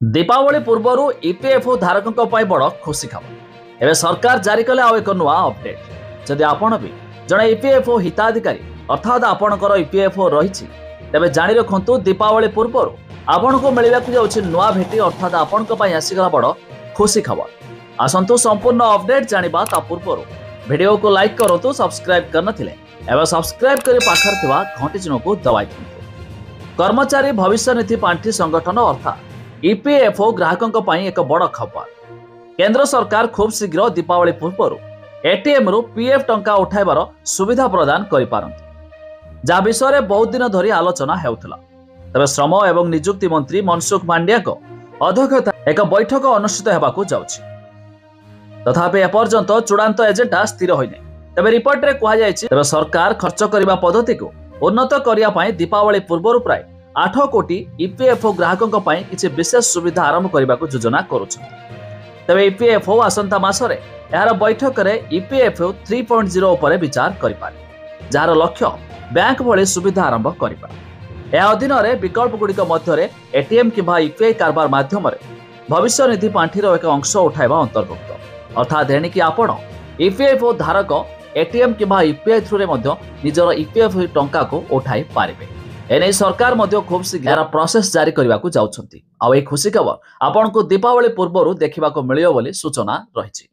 दीपावली पूर्व ईपीएफओ धारकों बड़ खुशी खबर एवं सरकार जारी कले आउ एक नुआ अपडेट। जदि आपण भी जड़े ईपीएफओ हिताधिकारी अर्थात आपणकर ईपीएफओ रही तेज जाणी रखु दीपावली पूर्व आपण को मिलवाक जाऊँगी नुआ भेटी अर्थात आपण आसीगला बड़ खुशी खबर। आसतु संपूर्ण अपडेट जाना ता पूर्व वीडियो को लाइक करूँ, सब्सक्राइब कर सब्सक्राइब कर पाखर घंटी चिन्ह को दबाई दिखाँ। कर्मचारी भविष्य निधि पांठि संगठन अर्थात ईपीएफओ ग्राहकों पर एक बड़ खबर। केंद्र सरकार खूब शीघ्र दीपावली पूर्व एटीएम रु पीएफ टंका उठाइबार सुविधा प्रदान करिपारंती, जहा विषय बहुत दिन धरी आलोचना हेउथला। तबे श्रम एवं नियुक्ति मंत्री मनसुख मांडिया को अध्यक्षता एक बैठक अनुष्ठित हेबाकू जाउछि। तथापि एपर्यंत चूड़ांत एजेंडा स्थिर होइनै। तबे रिपोर्ट रे कहा जायछि तबे सरकार खर्च करिबा पद्धति को उन्नत करिया पई दीपावली पूर्व प्राय 8 कोटी ईपीएफओ ग्राहकों पर किसी विशेष सुविधा आरंभ करने को योजना करुछन्ति। तबे ईपीएफओ आसंता मासरे यार बैठक में ईपीएफओ 3.0 उपर विचार करिपारे, जार लक्ष्य बैंक भली सुविधा आरंभ करिबा। या अधीन रे विकल्प गुड़िक मध्य एटीएम किंबा यूपीआई कारबार माध्यम भविष्य निधि पांठिर एक अंश उठाइबा अंतर्भुक्त। अर्थात एणिकी आपण ईपीएफओ धारक एटीएम किंबा यूपीआई थ्रू रे मध्य निजर ईपीएफओ टंका को उठाई पारिबे। एने सरकार मध्य खूब शीघ्र प्रोसेस जारी करने को जाउछन्ति। आ खुशी खबर आपन को दीपावली पूर्व देखा मिलियो बोली सूचना रही।